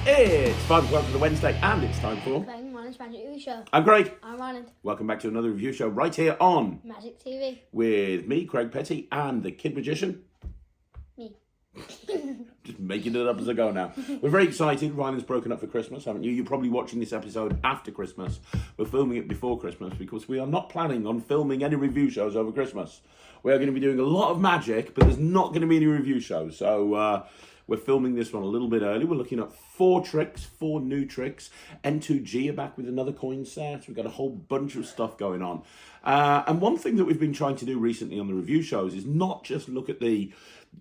It's 5 o'clock on the Wednesday, and it's time for Craig and Ryland's Magic TV Show. I'm Craig. I'm Ryland. Welcome back to another review show right here on Magic TV. with me, Craig Petty, and the Kid Magician. Me. Just making it up as I go now. We're very excited. Ryland's broken up for Christmas, haven't you? You're probably watching this episode after Christmas. We're filming it before Christmas because we are not planning on filming any review shows over Christmas. We are going to be doing a lot of magic, but there's not going to be any review shows. So we're filming this one a little bit early. We're looking at 4 new tricks. N2G are back with another coin set. We've got a whole bunch of stuff going on. And one thing that we've been trying to do recently on the review shows is not just look at the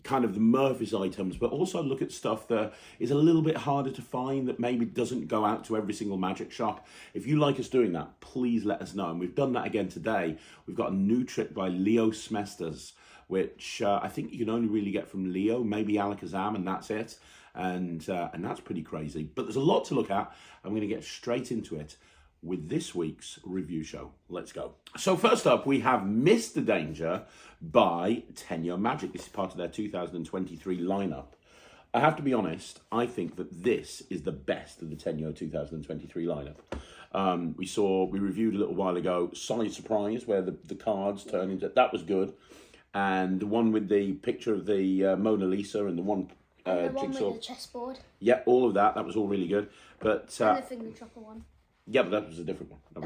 kind of the Murphy's items, but also look at stuff that is a little bit harder to find, that maybe doesn't go out to every single magic shop. If you like us doing that, please let us know. And we've done that again today. We've got a new trick by Leo Smetsers, which I think you can only really get from Leo, maybe Alakazam, and that's it. And that's pretty crazy. But there's a lot to look at. I'm going to get straight into it with this week's review show. Let's go. So first up, we have Mr. Danger by Tenyo Magic. This is part of their 2023 lineup. I have to be honest, I think that this is the best of the Tenyo 2023 lineup. We reviewed a little while ago Solid Surprise, where the cards turn into, that was good. And the one with the picture of the Mona Lisa and the one And the one jigsaw. with the chessboard. Yeah, all of that. That was all really good. But And the finger chopper one. yeah, but that was a different one. That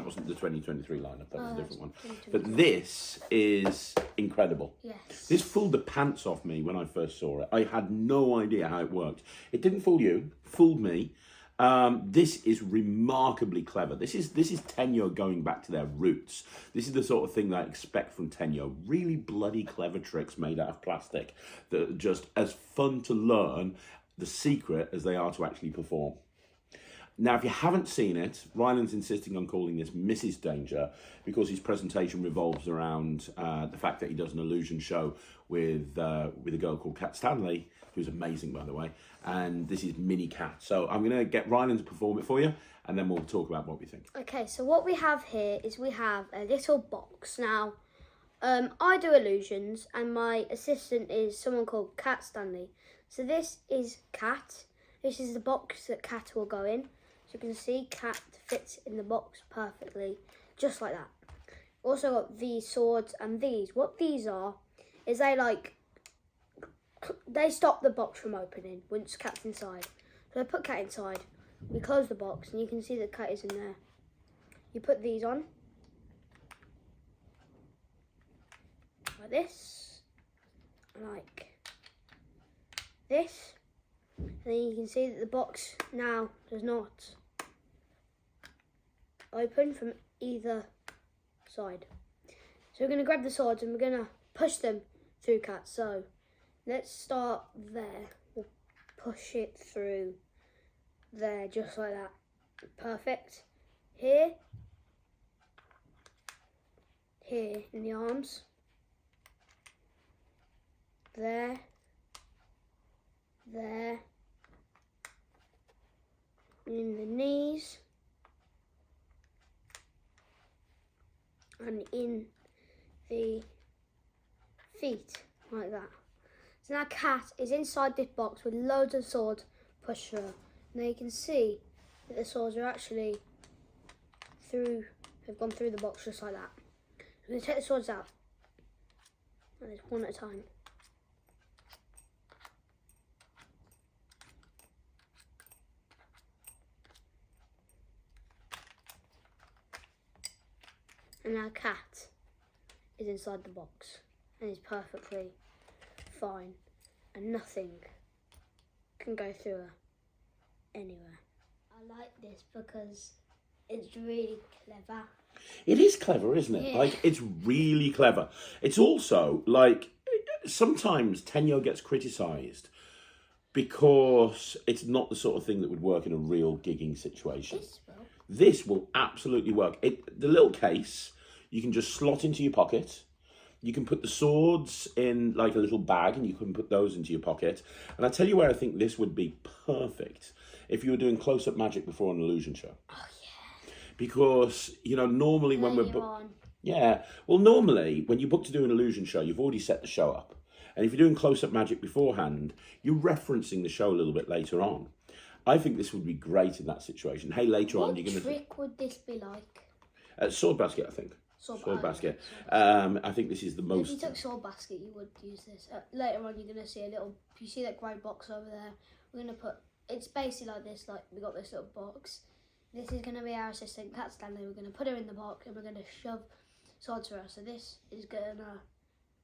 wasn't the 2023 lineup. That was a different one. 2023. But this is incredible. Yes. This fooled the pants off me when I first saw it. I had no idea how it worked. It didn't fool you. Fooled me. This is remarkably clever. This is Tenyo going back to their roots. This is the sort of thing that I expect from Tenyo. Really bloody clever tricks made out of plastic that are just as fun to learn the secret as they are to actually perform. Now, if you haven't seen it, Ryland's insisting on calling this Mrs. Danger because his presentation revolves around the fact that he does an illusion show with a girl called Cat Stanley, who's amazing, by the way, and this is Mini Cat. So I'm going to get Ryland to perform it for you, and then we'll talk about what we think. Okay, so what we have here is we have a little box. Now, I do illusions, and my assistant is someone called Cat Stanley. So this is Cat. This is the box that Cat will go in. So you can see Cat fits in the box perfectly, just like that. Also got these swords and these. What these are is they stop the box from opening once Cat's inside. So I put Cat inside, we close the box, and you can see the Cat is in there. You put these on, like this, like this. And then you can see that the box now does not open from either side. So we're going to grab the swords and we're going to push them through Cat. So let's start there. We'll push it through there, just like that. Perfect. Here in the arms. There. In the knees, and in the feet, like that. So now Cat is inside this box with loads of swords pushed through. Now you can see that the swords are actually have gone through the box just like that. I'm going to take the swords out, and it's one at a time. And now Cat is inside the box and is perfectly fine, and nothing can go through her anywhere. I like this because it's really clever. It is clever, isn't it? Yeah. Like, it's really clever. It's also, like, sometimes Tenyo gets criticised because it's not the sort of thing that would work in a real gigging situation. This will absolutely work. The little case, you can just slot into your pocket. You can put the swords in like a little bag and you can put those into your pocket. And I tell you where I think this would be perfect if you were doing close-up magic before an illusion show. Oh, yeah. Because, normally when normally when you book to do an illusion show, you've already set the show up. And if you're doing close-up magic beforehand, you're referencing the show a little bit later on. I think this would be great in that situation. Hey, later on, What you're going to... trick would this be like? Sword basket, I think. Sword basket. I think this is the most... If you took sword basket, you would use this. Later on, you're going to see a little... You see that grey box over there? We're going to put... It's basically like this. Like, we got this little box. This is going to be our assistant, Cat Stanley. We're going to put her in the box and we're going to shove swords for her. So this is going to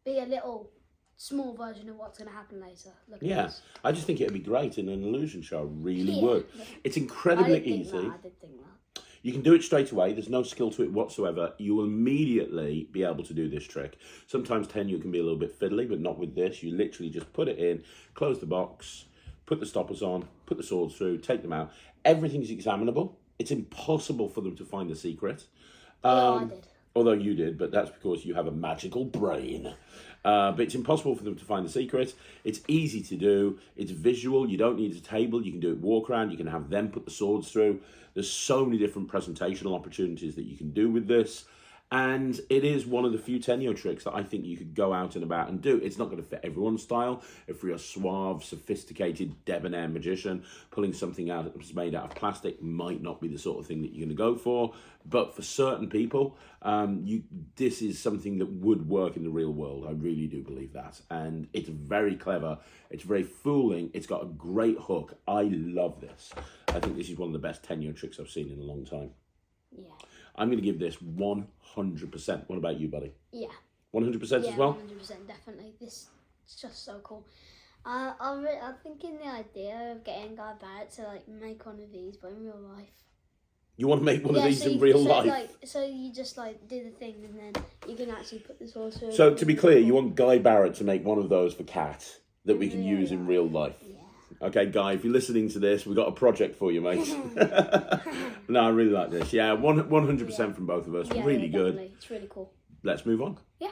be a little small version of what's going to happen later. Look at this. I just think it would be great in an illusion show. Really would. It's incredibly easy. I did think that. You can do it straight away. There's no skill to it whatsoever. You will immediately be able to do this trick. Sometimes Tenyo can be a little bit fiddly, but not with this. You literally just put it in, close the box, put the stoppers on, put the swords through, take them out. Everything's examinable. It's impossible for them to find the secret. I did. Although you did, but that's because you have a magical brain. But it's impossible for them to find the secret. It's easy to do. It's visual. You don't need a table. You can do it walk around. You can have them put the swords through. There's so many different presentational opportunities that you can do with this. And it is one of the few Tenyo tricks that I think you could go out and about and do. It's not going to fit everyone's style. If you're a suave, sophisticated, debonair magician, pulling something out that's made out of plastic might not be the sort of thing that you're going to go for. But for certain people, this is something that would work in the real world. I really do believe that. And it's very clever. It's very fooling. It's got a great hook. I love this. I think this is one of the best Tenyo tricks I've seen in a long time. Yeah. I'm going to give this 100%. What about you, buddy? Yeah. 100% as well? 100%, definitely. This is just so cool. I'm thinking the idea of getting Guy Barrett to like make one of these, but in real life. You want to make one of these in real life? So you just like do the thing and then you can actually put the sauce through. So to be clear, you want Guy Barrett to make one of those for Cat that we can use in real life? Yeah. Okay, Guy, if you're listening to this, we've got a project for you, mate. No, I really like this. Yeah, 100% from both of us. Yeah, really good. Definitely. It's really cool. Let's move on. Yeah.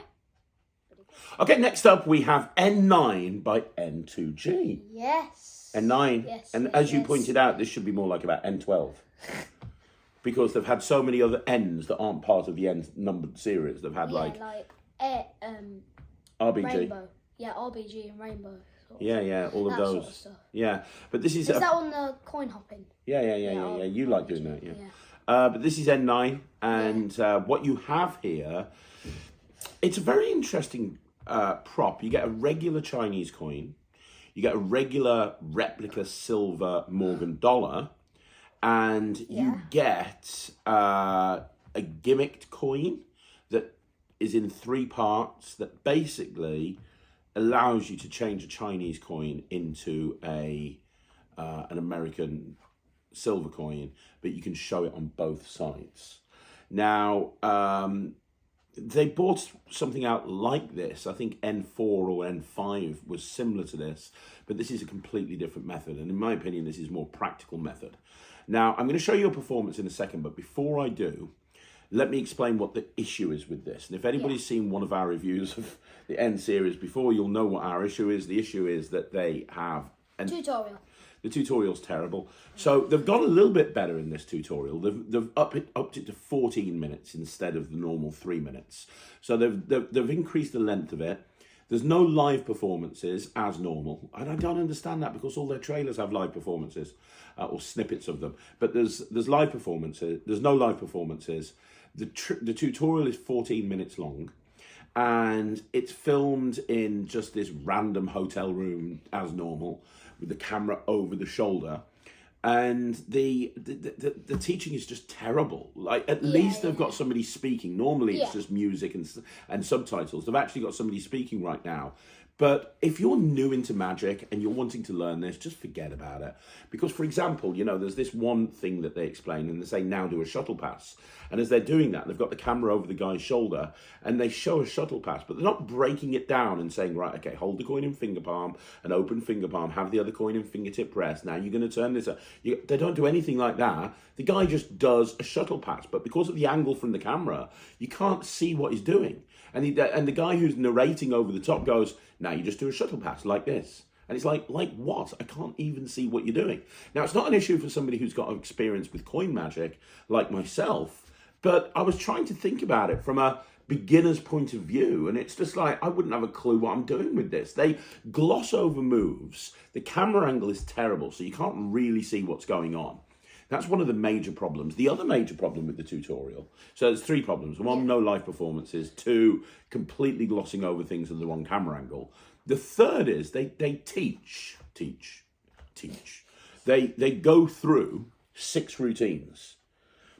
Okay, next up we have N9 by N2G. Yes. N9. Yes, and yes, as you yes. pointed out, this should be more like about N12. Because they've had so many other N's that aren't part of the N numbered series. They've had RBG. Rainbow. Yeah, RBG and Rainbow. Yeah, all of that those. Sort of stuff. Yeah, but this is... Is that on the coin hopping? Yeah. You like doing that, yeah. But this is N9, and what you have here, it's a very interesting prop. You get a regular Chinese coin, you get a regular replica silver Morgan dollar, and you get a gimmicked coin that is in 3 parts that basically allows you to change a Chinese coin into an American silver coin, but you can show it on both sides. Now, they bought something out like this. I think N4 or N5 was similar to this, but this is a completely different method. And in my opinion, this is a more practical method. Now, I'm going to show you a performance in a second, but before I do, let me explain what the issue is with this. And if anybody's seen one of our reviews of the N series before, you'll know what our issue is. The issue is that they have... Tutorial. The tutorial's terrible. So they've got a little bit better in this tutorial. They've upped it to 14 minutes instead of the normal 3 minutes. So they've increased the length of it. There's no live performances as normal. And I don't understand that because all their trailers have live performances or snippets of them. But there's live performances. There's no live performances. The tutorial is 14 minutes long. And it's filmed in just this random hotel room as normal with the camera over the shoulder. And the teaching is just terrible. Like, at least they've got somebody speaking. Normally it's just music and subtitles. They've actually got somebody speaking right now. But if you're new into magic and you're wanting to learn this, just forget about it. Because, for example, you know, there's this one thing that they explain and they say, now do a shuttle pass. And as they're doing that, they've got the camera over the guy's shoulder and they show a shuttle pass, but they're not breaking it down and saying, right, okay, hold the coin in finger palm, an open finger palm, have the other coin in fingertip press. Now you're going to turn this up. They don't do anything like that. The guy just does a shuttle pass, but because of the angle from the camera, you can't see what he's doing. And the guy who's narrating over the top goes, now you just do a shuttle pass like this. And it's like what? I can't even see what you're doing. Now, it's not an issue for somebody who's got experience with coin magic like myself, but I was trying to think about it from a beginner's point of view. And it's just like, I wouldn't have a clue what I'm doing with this. They gloss over moves. The camera angle is terrible, so you can't really see what's going on. That's one of the major problems. The other major problem with the tutorial, so there's 3 problems. 1, no live performances. 2, completely glossing over things at the wrong camera angle. The third is they teach. They go through 6 routines.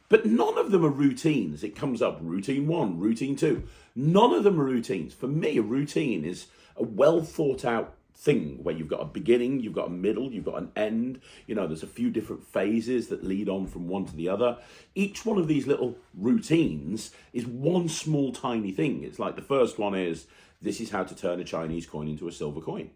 But none of them are routines. It comes up routine 1, routine 2. None of them are routines. For me, a routine is a well thought out thing where you've got a beginning, you've got a middle, you've got an end. You know, there's a few different phases that lead on from one to the other. Each one of these little routines is one small tiny thing. It's like the first one is, this is how to turn a Chinese coin into a silver coin.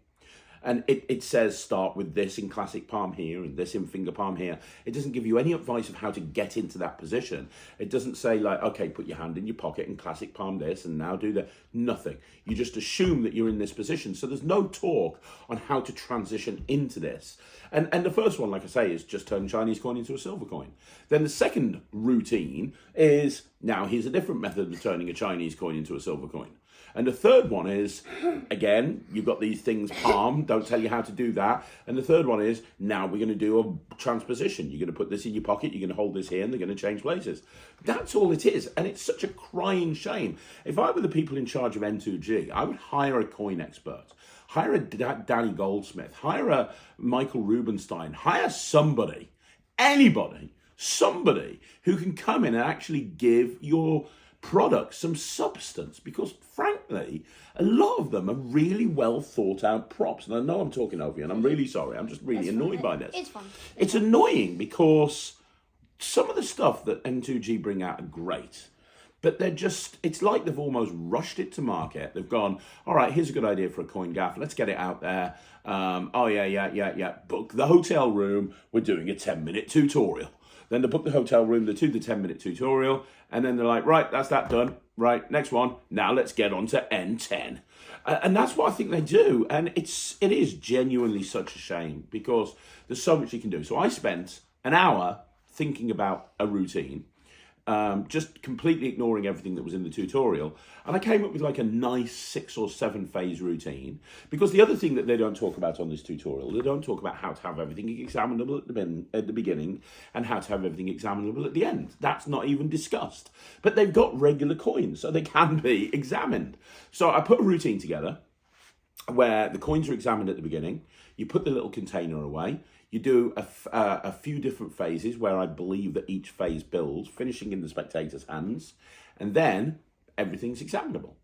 And it says start with this in classic palm here and this in finger palm here. It doesn't give you any advice of how to get into that position. It doesn't say like, okay, put your hand in your pocket and classic palm this and now do that. Nothing. You just assume that you're in this position. So there's no talk on how to transition into this. And the first one, like I say, is just turn Chinese coin into a silver coin. Then the second routine is, now here's a different method of turning a Chinese coin into a silver coin. And the third one is, again, you've got these things palm, don't tell you how to do that. And the third one is, now we're going to do a transposition. You're going to put this in your pocket, you're going to hold this here, and they're going to change places. That's all it is. And it's such a crying shame. If I were the people in charge of N2G, I would hire a coin expert. Hire a Danny Goldsmith. Hire a Michael Rubenstein. Hire somebody, anybody, somebody who can come in and actually give your product some substance, because frankly a lot of them are really well thought out props. And I know I'm talking over you and I'm really sorry, I'm just really annoyed by this. It's fine. It's annoying because some of the stuff that N2G bring out are great, but they're just, it's like they've almost rushed it to market. They've gone, all right, here's a good idea for a coin gaff, let's get it out there. Oh yeah, book the hotel room, we're doing a 10-minute tutorial. Then they book the hotel room, they do the 10-minute tutorial, and then they're like, right, that's that done. Right, next one. Now let's get on to N10. And that's what I think they do. And it is genuinely such a shame because there's so much you can do. So I spent an hour thinking about a routine, just completely ignoring everything that was in the tutorial. And I came up with like a nice 6 or 7 phase routine, because the other thing that they don't talk about on this tutorial, they don't talk about how to have everything examinable at the beginning and how to have everything examinable at the end. That's not even discussed. But they've got regular coins, so they can be examined. So I put a routine together where the coins are examined at the beginning. You put the little container away. You do a few different phases where I believe that each phase builds, finishing in the spectator's hands, and then everything's examinable.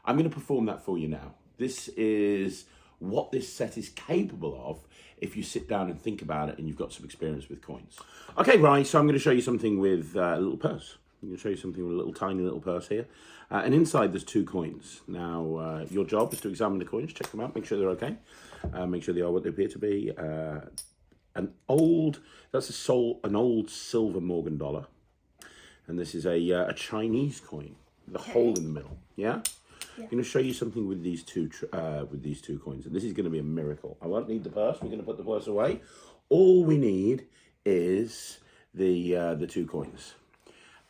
I'm going to perform that for you now. This is what this set is capable of if you sit down and think about it and you've got some experience with coins. Okay, right, so I'm going to show you something with a little purse. I'm going to show you something with a little tiny little purse here. And inside there's 2 coins. Now, your job is to examine the coins, check them out, make sure they're okay. Make sure they are what they appear to be. An old silver Morgan dollar, and this is a Chinese coin, the hole in the middle. Yeah, I'm going to show you something with these two coins, and this is going to be a miracle. I won't need the purse. We're going to put the purse away. All we need is the 2 coins,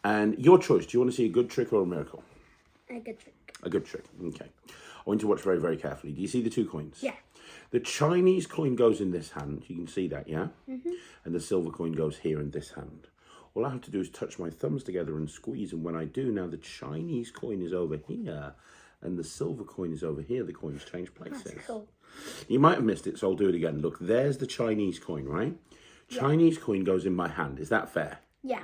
and your choice. Do you want to see a good trick or a miracle? A good trick. A good trick. Okay. I want you to watch very, very carefully. Do you see the 2 coins? Yeah. The Chinese coin goes in this hand. You can see that, yeah? Mm-hmm. And the silver coin goes here in this hand. All I have to do is touch my thumbs together and squeeze. And when I do, now the Chinese coin is over here and the silver coin is over here. The coins change places. That's cool. You might have missed it, so I'll do it again. Look, there's the Chinese coin, right? Yeah. Chinese coin goes in my hand. Is that fair? Yeah.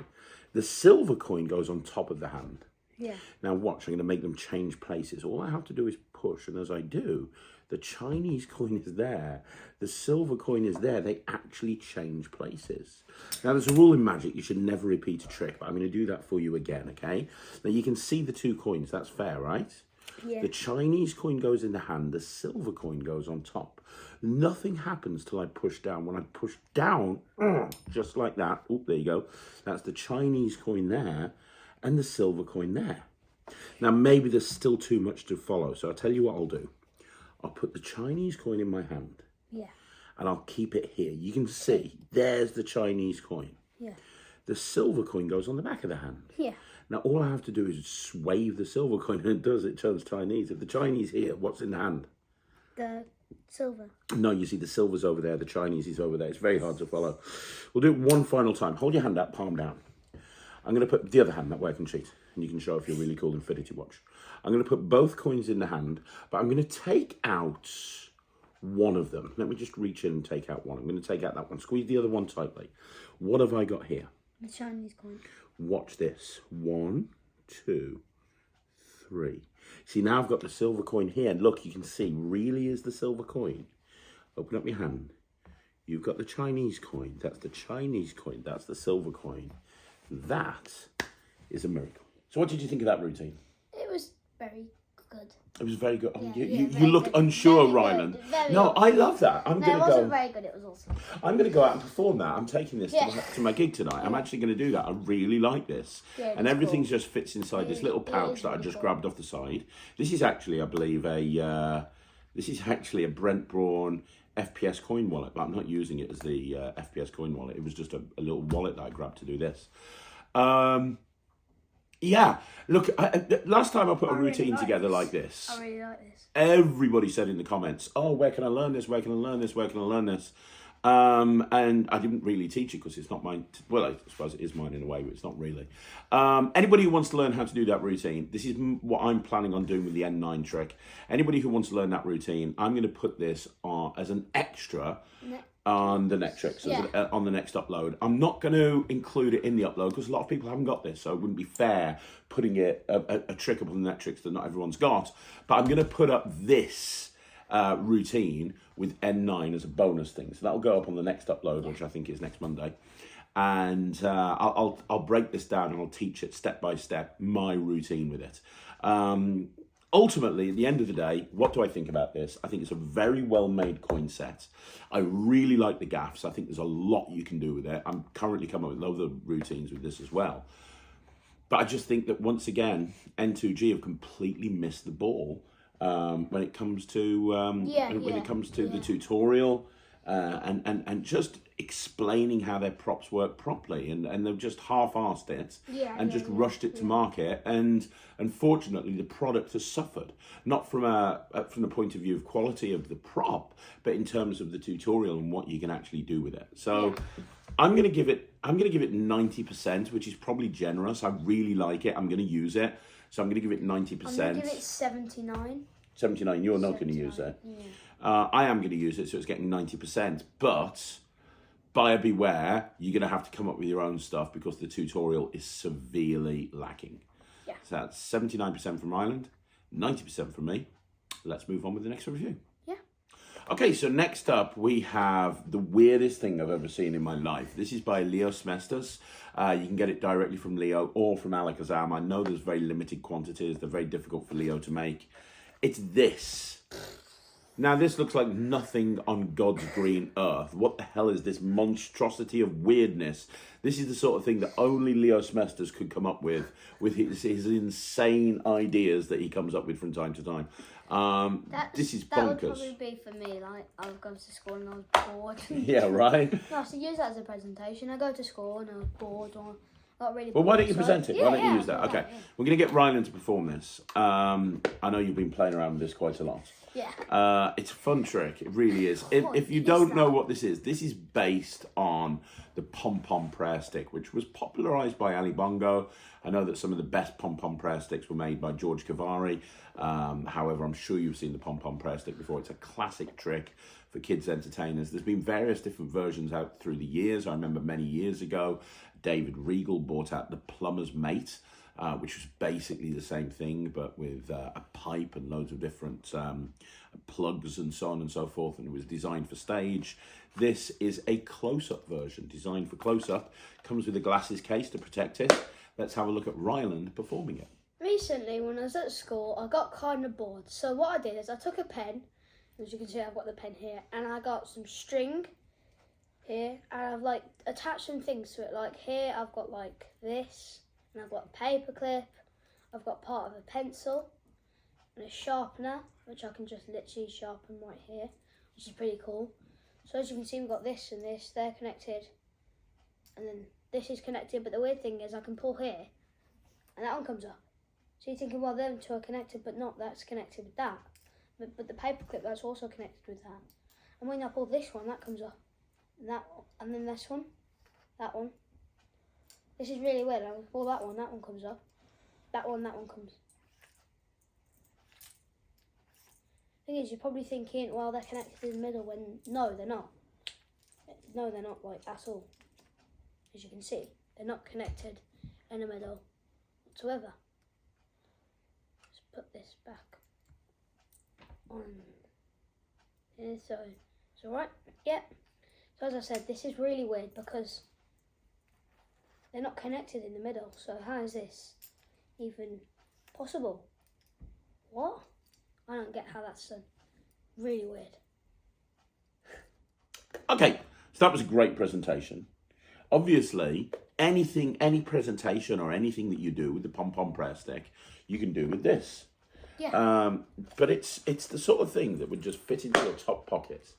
The silver coin goes on top of the hand. Yeah. Now watch, I'm going to make them change places. All I have to do is push, and as I do, the Chinese coin is there, the silver coin is there. They actually change places. Now there's a rule in magic, you should never repeat a trick, but I'm going to do that for you again, okay? Now you can see the 2 coins, that's fair, right? Yeah. The Chinese coin goes in the hand, the silver coin goes on top. Nothing happens till I push down. When I push down, just like that, oh, there you go. That's the Chinese coin there and the silver coin there. Now maybe there's still too much to follow, so I'll tell you what I'll do. I'll put the Chinese coin in my hand. Yeah. And I'll keep it here. You can see, there's the Chinese coin. Yeah. the silver coin goes on the back of the hand. Yeah. Now, all I have to do is wave the silver coin, and it does. It turns Chinese. If the Chinese here, what's in the hand? The silver. No, you see the silver's over there, the Chinese is over there. It's very hard to follow. We'll do it one final time. Hold your hand out, palm down. I'm going to put the other hand, that way I can cheat. And you can show if you're really cool Infinity Watch. I'm going to put both coins in the hand, but I'm going to take out one of them. Let me just reach in and take out one. I'm going to take out that one. Squeeze the other one tightly. What have I got here? The Chinese coin. Watch this. 1, 2, 3. See, now I've got the silver coin here. And look, you can see, really is the silver coin. Open up your hand. You've got the Chinese coin. That's the Chinese coin. That's the silver coin. That is a miracle. So what did you think of that routine? It was very good. It was very good. Oh, Yeah, you very look good. unsure, Very Ryland. good. Very No, good. I love that. I'm No, going it to wasn't go. very good. It was awesome. I'm going to go out and perform that. I'm taking this Yeah. to my gig tonight. I'm actually going to do that. I really like this. Yeah, it And was everything cool. just fits inside this little It pouch is that I really just cool. grabbed off the side. This is actually, I believe, a Brent Braun FPS coin wallet, but I'm not using it as the FPS coin wallet. It was just a little wallet that I grabbed to do this. Yeah, look, last time I put a really routine like together this. like this, I really like this. everybody said in the comments, oh, where can I learn this? Where can I learn this? Where can I learn this? And I didn't really teach it because it's not mine. Well, I suppose it is mine in a way, but it's not really. Anybody who wants to learn how to do that routine, this is what I'm planning on doing with the N9 trick. Anybody who wants to learn that routine, I'm going to put this on as an extra on the next trick, so on the next upload. I'm not going to include it in the upload because a lot of people haven't got this, so it wouldn't be fair putting it a trick up on the next tricks that not everyone's got. But I'm going to put up this routine with N9 as a bonus thing, so that'll go up on the next upload, which I think is next Monday. And I'll break this down and I'll teach it step by step, my routine with it. Ultimately, at the end of the day, what do I think about this? I think it's a very well-made coin set. I really like the gaffs. I think there's a lot you can do with it. I'm currently coming up with loads of routines with this as well. But I just think that, once again, N2G have completely missed the ball when it comes to the tutorial and just explaining how their props work properly, and they've just half-arsed it and rushed it to market, and unfortunately the product has suffered, not from the point of view of quality of the prop, but in terms of the tutorial and what you can actually do with it. So I'm going to give it 90%, which is probably generous. I really like it. I'm going to use it, so I'm going to give it 90%. I'm going to give it 79. 79. You're not going to use it. Yeah. I am going to use it, so it's getting 90%. But buyer beware, you're going to have to come up with your own stuff because the tutorial is severely lacking. Yeah. So that's 79% from Ryland, 90% from me. Let's move on with the next review. Yeah. Okay, so next up we have the weirdest thing I've ever seen in my life. This is by Leo Smetsers. You can get it directly from Leo or from Alakazam. I know there's very limited quantities. They're very difficult for Leo to make. It's this. Now, this looks like nothing on God's green earth. What the hell is this monstrosity of weirdness? This is the sort of thing that only Leo Smetsers could come up with his insane ideas that he comes up with from time to time. This is bonkers. That would probably be for me, like, I would go to school and I was bored. Yeah, right? No, I should use that as a presentation. I go to school and I was bored or got really Well, bored. why don't you present it? Why don't you use that? yeah, Okay, yeah. we're going to get Ryland to perform this. I know you've been playing around with this quite a lot. Yeah. It's a fun trick. It really is. If you is don't know that? what this is based on the pom-pom prayer stick, which was popularised by Ali Bongo. I know that some of the best pom-pom prayer sticks were made by George Cavari. However, I'm sure you've seen the pom-pom prayer stick before. It's a classic trick for kids entertainers. There's been various different versions out through the years. I remember many years ago, David Regal brought out the Plumber's Mate, which was basically the same thing, but with a pipe and loads of different plugs and so on and so forth, and it was designed for stage. This is a close-up version, designed for close-up. Comes with a glasses case to protect it. Let's have a look at Ryland performing it. Recently, when I was at school, I got kind of bored. So what I did is I took a pen, as you can see I've got the pen here, and I got some string here, and I've like attached some things to it. Like here I've got like this, and I've got a paper clip, I've got part of a pencil, and a sharpener, which I can just literally sharpen right here, which is pretty cool. So as you can see, we've got this and this, they're connected, and then this is connected, but the weird thing is I can pull here, and that one comes up. So you're thinking, well, them two are connected, but not. That's connected with that. But the paperclip, that's also connected with that. And when I pull this one, that comes up. And then this one, that one. This is really weird. I can pull that one comes up. That one comes. Thing is, you're probably thinking, well, they're connected in the middle, when no, they're not. No, they're not, like, at all. As you can see, they're not connected in the middle whatsoever. Let's put this back on. Yeah, so it's alright. Yeah. So as I said, this is really weird because they're not connected in the middle. So how is this even possible? What? I don't get how that's done. Really weird. Okay, so that was a great presentation. Obviously, any presentation or anything that you do with the pom-pom prayer stick, you can do with this. Yeah. But it's the sort of thing that would just fit into your top pocket.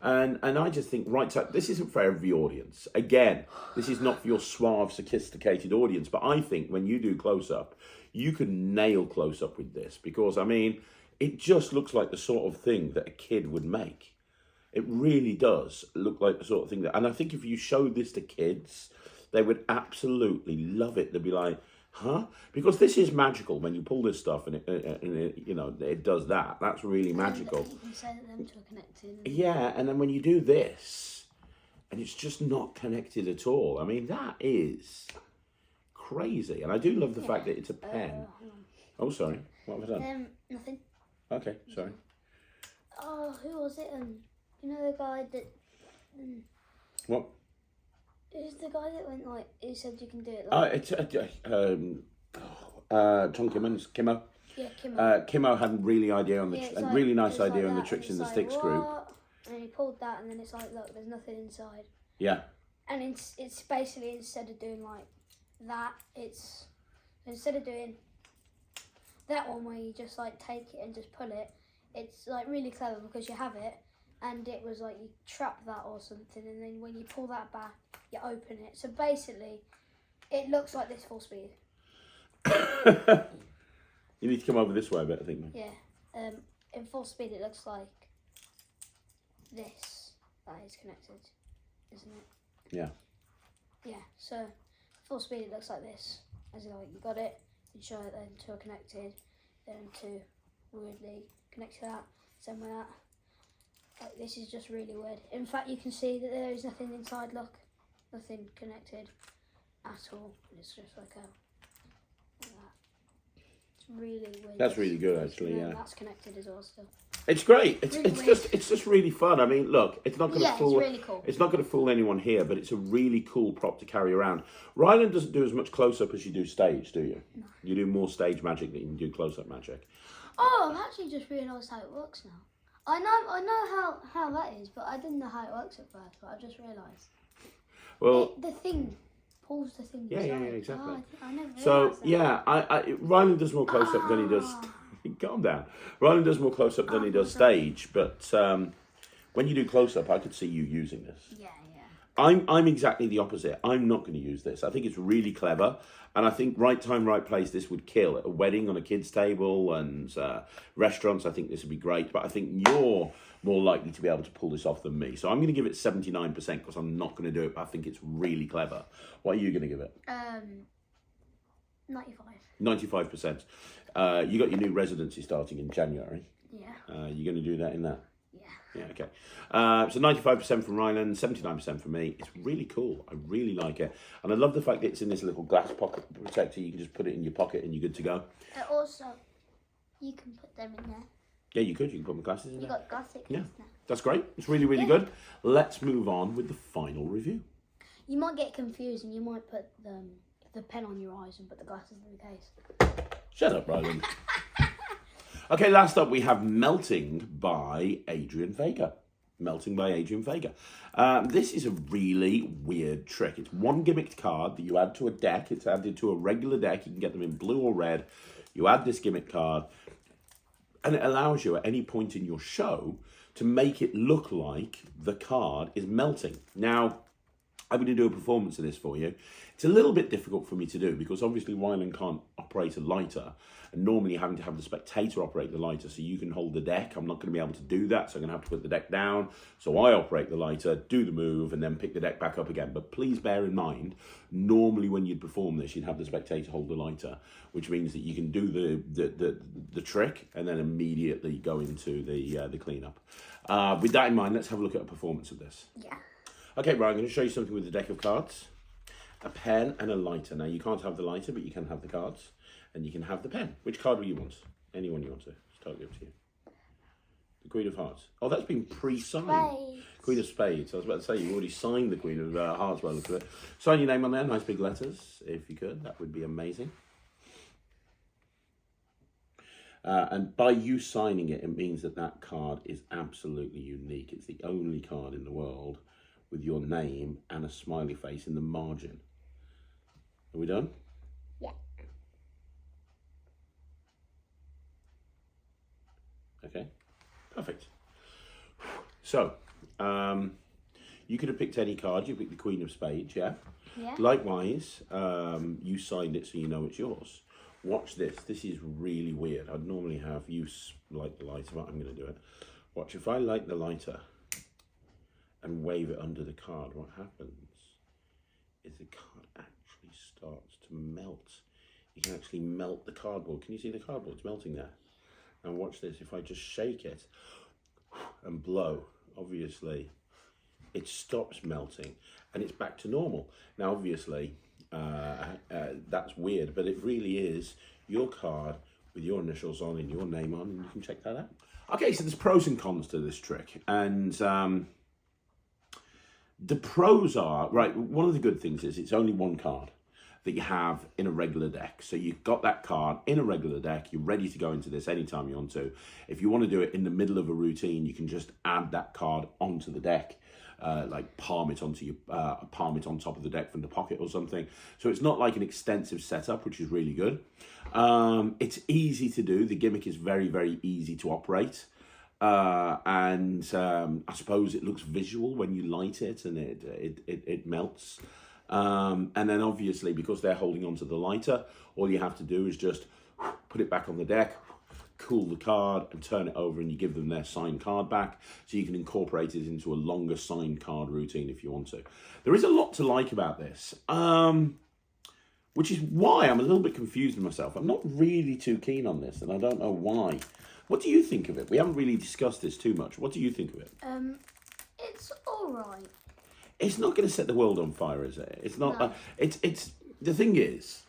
And I just think, right, so this isn't for every audience. Again, this is not for your suave, sophisticated audience. But I think when you do close-up, you can nail close-up with this. Because, I mean, it just looks like the sort of thing that a kid would make. It really does look like the sort of thing that... And I think if you showed this to kids, they would absolutely love it. They'd be like, huh? Because this is magical when you pull this stuff and it you know, it does that. That's really magical. You can say that them two are connected. Yeah, and then when you do this, and it's just not connected at all. I mean, that is crazy. And I do love the fact that it's a pen. Hang on. Oh, sorry. What have I done? Nothing. Okay, sorry. Oh, who was it? You know the guy that... What? Who's the guy that went like, he said you can do it Oh, like... it's Tom Kimmon's Kimmo. Yeah, Kim. Kimmo had a really idea on the Yeah, a like- really nice it's like idea on the that, tricks and in the it's sticks like, group. "What?" And he pulled that, and then it's like, look, there's nothing inside. Yeah. And it's basically, instead of doing like that, it's instead of doing that one where you just like take it and just pull it, it's like really clever because you have it, and it was like you trap that or something, and then when you pull that back, you open it. So basically, it looks like this full speed. You need to come over this way a bit, I think. Yeah. In full speed, it looks like this. That is connected, isn't it? Yeah. Yeah. So full speed, it looks like this. As in, like, you got it. You show it. Then two are connected. Then two weirdly connect to that. Same with that. Like, this is just really weird. In fact, you can see that there is nothing inside. Look, nothing connected at all. It's just like that. It's really weird. That's really good, actually. Yeah. That's connected as well still. It's great. It's Really it's just really fun. I mean, look, it's not going to fool. it's really cool. It's not going to fool anyone here, but it's a really cool prop to carry around. Ryland doesn't do as much close up as you do stage, do you? No. You do more stage magic than you do close up magic. Oh, I've actually just realised how it works now. I know how that is, but I didn't know how it works at first. But I just realised. Well, The thing pulls the thing. Yeah, inside. exactly. Oh, I never realised so that. yeah, Ryland does more close up than he does. Calm down. Ryland does more close up than he does stage, but when you do close up, I could see you using this. Yeah. I'm exactly the opposite. I'm not going to use this. I think it's really clever, and I think right time, right place, this would kill. At a wedding, on a kid's table, and restaurants, I think this would be great. But I think you're more likely to be able to pull this off than me. So I'm going to give it 79% because I'm not going to do it, but I think it's really clever. What are you going to give it? 95. 95%. You got your new residency starting in January. Yeah. You're going to do that in that? Yeah. Yeah, okay. So 95% from Ryland, 79% from me. It's really cool. I really like it. And I love the fact that it's in this little glass pocket protector. You can just put it in your pocket and you're good to go. Also, you can put them in there. Yeah, you could. You can put my glasses in You there. got glasses Yeah. now. That's great. It's really, really good. Let's move on with the final review. You might get confused and you might put the pen on your eyes and put the glasses in the case. Shut up, Ryland. Okay, last up we have Melting by Adrian Vega. Melting by Adrian Vega. This is a really weird trick. It's one gimmicked card that you add to a deck. It's added to a regular deck. You can get them in blue or red. You add this gimmick card, and it allows you at any point in your show to make it look like the card is melting. Now, I'm going to do a performance of this for you. It's a little bit difficult for me to do because obviously Ryland can't operate a lighter, and normally you're having to have the spectator operate the lighter so you can hold the deck. I'm not going to be able to do that, so I'm going to have to put the deck down. So I operate the lighter, do the move, and then pick the deck back up again. But please bear in mind, normally when you'd perform this, you'd have the spectator hold the lighter, which means that you can do the trick and then immediately go into the cleanup. With that in mind, let's have a look at a performance of this. Yeah. Okay, right, I'm going to show you something with the deck of cards. A pen and a lighter. Now, you can't have the lighter, but you can have the cards. And you can have the pen. Which card will you want? Anyone you want to. It's totally up to you. The Queen of Hearts. Oh, that's been pre-signed. Spades. Queen of Spades. I was about to say, you already signed the Queen of Hearts by the look of it. Sign your name on there, nice big letters, if you could. That would be amazing. And by you signing it, it means that that card is absolutely unique. It's the only card in the world with your name and a smiley face in the margin. Are we done? Yeah. Okay, perfect. So, you could have picked any card. You picked the Queen of Spades, yeah? Yeah. Likewise, you signed it so you know it's yours. Watch this. This is really weird. I'd normally have you light the lighter, but I'm going to do it. Watch, if I light the lighter and wave it under the card, what happens is the card actually starts to melt. You can actually melt the cardboard. Can you see the cardboard? It's melting there. And watch this. If I just shake it and blow, obviously, it stops melting and it's back to normal. Now, obviously, that's weird, but it really is your card with your initials on and your name on, and you can check that out. Okay, so there's pros and cons to this trick, and the pros are, right, one of the good things is it's only one card that you have in a regular deck. So you've got that card in a regular deck, you're ready to go into this anytime you want to. If you want to do it in the middle of a routine, you can just add that card onto the deck, like palm it on top of the deck from the pocket or something. So it's not like an extensive setup, which is really good. It's easy to do. The gimmick is very, very easy to operate. And I suppose it looks visual when you light it and it melts. And then obviously, because they're holding onto the lighter, all you have to do is just put it back on the deck, cool the card and turn it over, and you give them their signed card back, so you can incorporate it into a longer signed card routine if you want to. There is a lot to like about this, which is why I'm a little bit confused with myself. I'm not really too keen on this, and I don't know why. What do you think of it? We haven't really discussed this too much. What do you think of it? It's all right. It's not going to set the world on fire, is it? It's not. No. It's the thing is,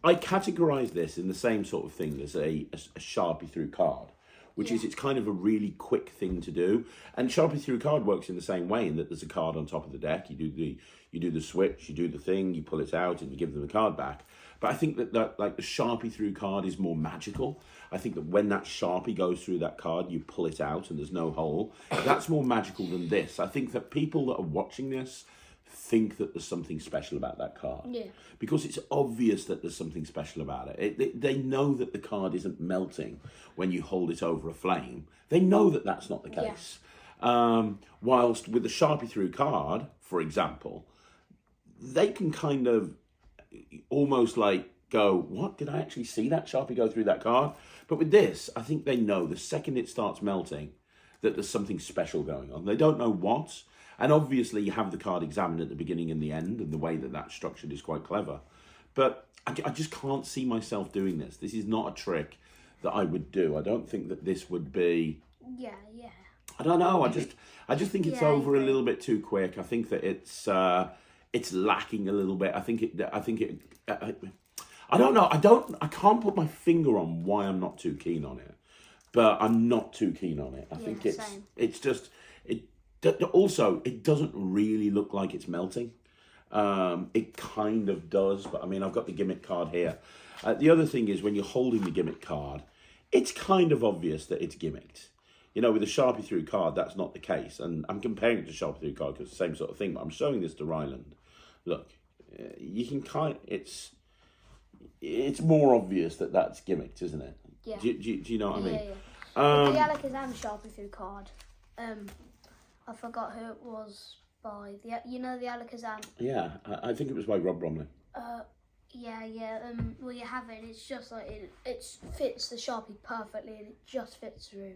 I categorise this in the same sort of thing as a Sharpie through card, which is it's kind of a really quick thing to do. And Sharpie through card works in the same way, in that there's a card on top of the deck. You do the switch, you do the thing, you pull it out, and you give them the card back. But I think that like the Sharpie through card is more magical. I think that when that Sharpie goes through that card, you pull it out and there's no hole. That's more magical than this. I think that people that are watching this think that there's something special about that card. Yeah. Because it's obvious that there's something special about it. They know that the card isn't melting when you hold it over a flame. They know that that's not the case. Whilst with the Sharpie through card, for example, they can kind of almost like go, what, did I actually see that Sharpie go through that card? But with this, I think they know the second it starts melting that there's something special going on. They don't know what. And obviously you have the card examined at the beginning and the end, and the way that that's structured is quite clever. But I just can't see myself doing this. This is not a trick that I would do. I don't think that this would be... Yeah. I don't know. I just think it's over a little bit too quick. I think that it's lacking a little bit. I don't know. I can't put my finger on why I'm not too keen on it, but I'm not too keen on it. I think same. it's just also it doesn't really look like it's melting. It kind of does, but I mean, I've got the gimmick card here. The other thing is, when you're holding the gimmick card, it's kind of obvious that it's gimmicked. You know, with a Sharpie through card, that's not the case. And I'm comparing it to Sharpie through card because it's the same sort of thing, but I'm showing this to Ryland. Look, you can it's more obvious that that's gimmicked, isn't it? Yeah. Do you know what I mean? Yeah. Yeah, like his Sharpie through card. I forgot who it was, by the the Alakazam. Yeah, I think it was by Rob Bromley. Yeah. Well, you have it. And it's just like it fits the Sharpie perfectly, and it just fits through.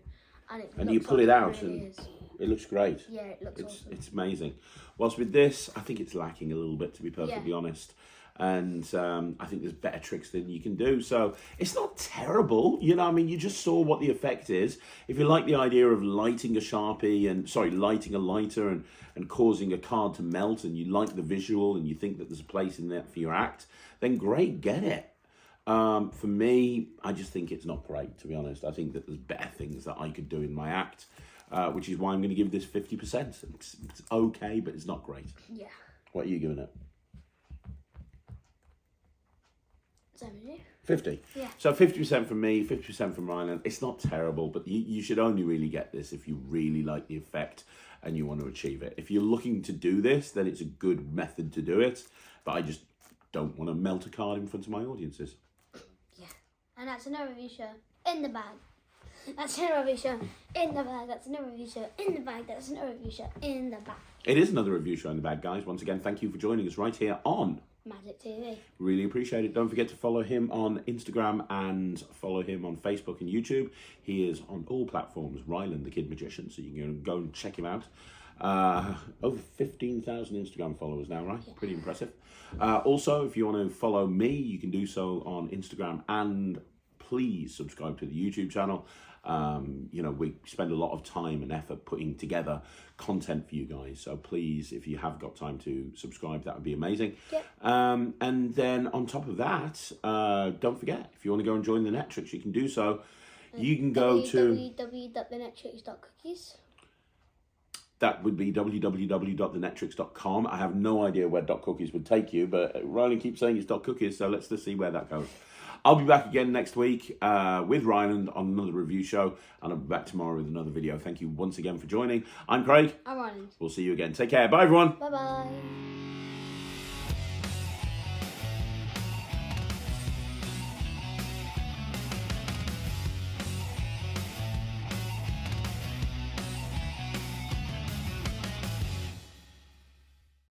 And You pull it out, really and is. it looks great. Yeah, it looks awesome. It's amazing. Whilst with this, I think it's lacking a little bit, to be perfectly honest. And I think there's better tricks than you can do. So it's not terrible, you know. I mean, you just saw what the effect is. If you like the idea of lighting a lighting a lighter and causing a card to melt, and you like the visual, and you think that there's a place in there for your act, then great, get it. For me, I just think it's not great, to be honest. I think that there's better things that I could do in my act, which is why I'm going to give this 50%. It's okay, but it's not great. Yeah. What are you giving it? 70. 50. Yeah. So 50% from me, 50% from Ryland. It's not terrible, but you should only really get this if you really like the effect and you want to achieve it. If you're looking to do this, then it's a good method to do it. But I just don't want to melt a card in front of my audiences. Yeah. And that's another review show in the bag. That's another review show in the bag. That's another review show in the bag. That's another review show in the bag. It is another review show in the bag, guys. Once again, thank you for joining us right here on Magic TV. Really appreciate it. Don't forget to follow him on Instagram and follow him on Facebook and YouTube. He is on all platforms, Ryland the Kid Magician, so you can go and check him out. Over 15,000 Instagram followers now, right? Yeah. Pretty impressive. Also, if you want to follow me, you can do so on Instagram, and please subscribe to the YouTube channel. We spend a lot of time and effort putting together content for you guys. So please, if you have got time to subscribe, that would be amazing. Yep. And then on top of that, don't forget, if you want to go and join the Netrix, you can do so. You can go to www.thenetrix.cookies. That would be www.thenetrix.com. I have no idea where .cookies would take you, but Ryland keeps saying it's .cookies, so let's just see where that goes. I'll be back again next week with Ryland on another review show, and I'll be back tomorrow with another video. Thank you once again for joining. I'm Craig. I'm Ryland. We'll see you again. Take care. Bye, everyone. Bye-bye.